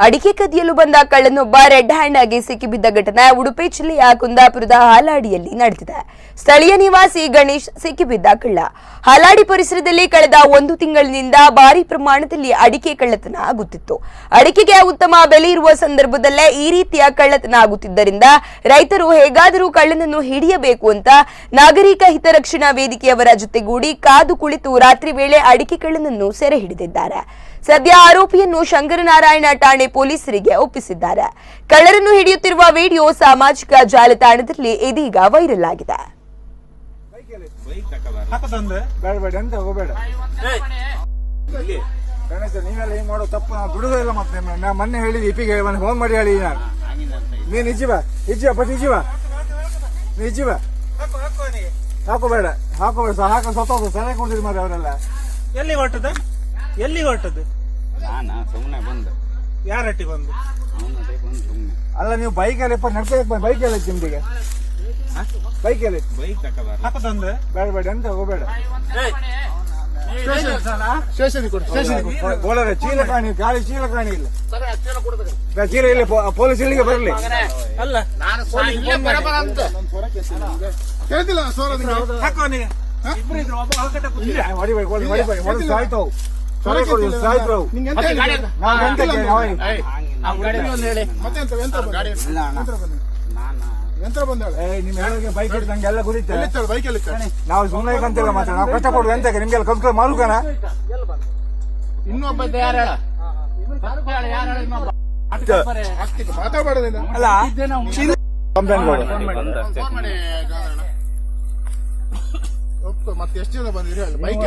ಅಡಿಕೆ ಕದಿಯಲು ಬಂದ ಕಳ್ಳನೊಬ್ಬ ರೆಡ್ ಹ್ಯಾಂಡ್ ಆಗಿ ಸಿಕ್ಕಿಬಿದ್ದ ಘಟನೆ ಉಡುಪಿ ಜಿಲ್ಲೆಯ ಕುಂದಾಪುರದ ಹಾಲಾಡಿಯಲ್ಲಿ ನಡೆದಿದೆ. ಸ್ಥಳೀಯ ನಿವಾಸಿ ಗಣೇಶ್ ಸಿಕ್ಕಿಬಿದ್ದ ಕಳ್ಳ. ಹಾಲಾಡಿ ಪರಿಸರದಲ್ಲಿ ಕಳೆದ 1 ತಿಂಗಳಿನಿಂದ ಭಾರಿ ಪ್ರಮಾಣದಲ್ಲಿ ಅಡಿಕೆ ಕಳ್ಳತನ ಆಗುತ್ತಿತ್ತು. ಅಡಿಕೆಗೆ ಉತ್ತಮ ಬೆಲೆ ಇರುವ ಸಂದರ್ಭದಲ್ಲೇ ಈ ರೀತಿಯ ಕಳ್ಳತನ ಆಗುತ್ತಿದ್ದರಿಂದ ರೈತರು ಹೇಗಾದರೂ ಕಳ್ಳನನ್ನು ಹಿಡಿಯಬೇಕು ಅಂತ ನಾಗರಿಕ ಹಿತರಕ್ಷಣಾ ವೇದಿಕೆಯವರ ಜೊತೆಗೂಡಿ ಕಾದು ಕುಳಿತು ರಾತ್ರಿ ವೇಳೆ ಅಡಿಕೆ ಕಳ್ಳನನ್ನು ಸೆರೆ ಹಿಡಿದಿದ್ದಾರೆ. ಸದ್ಯ ಆರೋಪಿಯನ್ನು ಶಂಕರನಾರಾಯಣ ಠಾಣೆ ಪೊಲೀಸರಿಗೆ ಒಪ್ಪಿಸಿದ್ದಾರೆ. ಕಳ್ಳರನ್ನು ಹಿಡಿಯುತ್ತಿರುವ ವಿಡಿಯೋ ಸಾಮಾಜಿಕ ಜಾಲತಾಣದಲ್ಲಿ ಇದೀಗ ವೈರಲ್ ಆಗಿದೆ. ನೀವೆಲ್ಲ ಹಿಂಗ್ ಮಾಡೋ ತಪ್ಪು ನಾವು ಬಿಡುದಿಲ್ಲ. ಮತ್ತೆ ನಾ ಮೊನ್ನೆ ಹೇಳಿದ್ವಿ ಇಪಿಗೆ ಫೋನ್ ಮಾಡಿ ಹೇಳಿ ನಾನು ನೀನ್ ಇಜ್ಜಿವ ಹಾಕೋಬೇಡ ಹಾಕ ಸತ್ತೋದು ಸರಿ ಕೊಂಡಿದ್ ಮಾರಿ ಅವರೆಲ್ಲ ಎಲ್ಲಿ ಹೊರಟದ್ದು ಸುಮ್ಮನೆ ಬಂದು ಯಾರಟ್ಟಿ ಬಂದು ಅಲ್ಲ ನೀವು ಬೈಕಲ್ಲಿ ನಡ್ಸಕ್ಕೆ ಬೈಕಲ್ಲಿ ನಿಮ್ದಿಗೆ ಬೈಕಲ್ಲಿ ಹಾಕದಂದ್ರೆ ಬೇಡ ಅಂತ ಹೋಗಬೇಡ ಚೀಲ ಕಾಣಿ ಗಾಳಿ ಚೀಲ ಕಾಣಿ ಇಲ್ಲ ಚೀಲ ಇಲ್ಲ ಪೊಲೀಸ್ ಇಲ್ಲಿಗೆ ಬರಲಿ ಅಲ್ಲ ಹಾಕೋನಿಗೆ ಹೊಡಿಬೇಕು ಸಾಯ್ತಾವು ಸಾಯ್ತಾವು ನಿಮ್ ಹೇಳೋಕೆ ಬೈಕ್ ಹಿಡಿದಂಗೆ ಎಲ್ಲ ಗುರಿತಾರೆ ಬೈಕಲ್ಲಿ ನಾವು ಸುಮ್ಮನೆ ಕಂತಿಲ್ಲ ಮಾತ್ರ ನಾವು ಕಷ್ಟಪಡುವ ಎಂತಕ್ಕೆ ನಿಮ್ಗೆಲ್ಲ ಕಲ್ತ್ಕೊಂಡು ಮಾರುಕನ ಇನ್ನೊಬ್ಬ ಯಾರ ಮಾತಾಡೋದಿಲ್ಲ ಅಲ್ಲ ಮತ್ತೆ ಎಷ್ಟು ಜನ ಬಂದಿರಿ ಬೈಕ್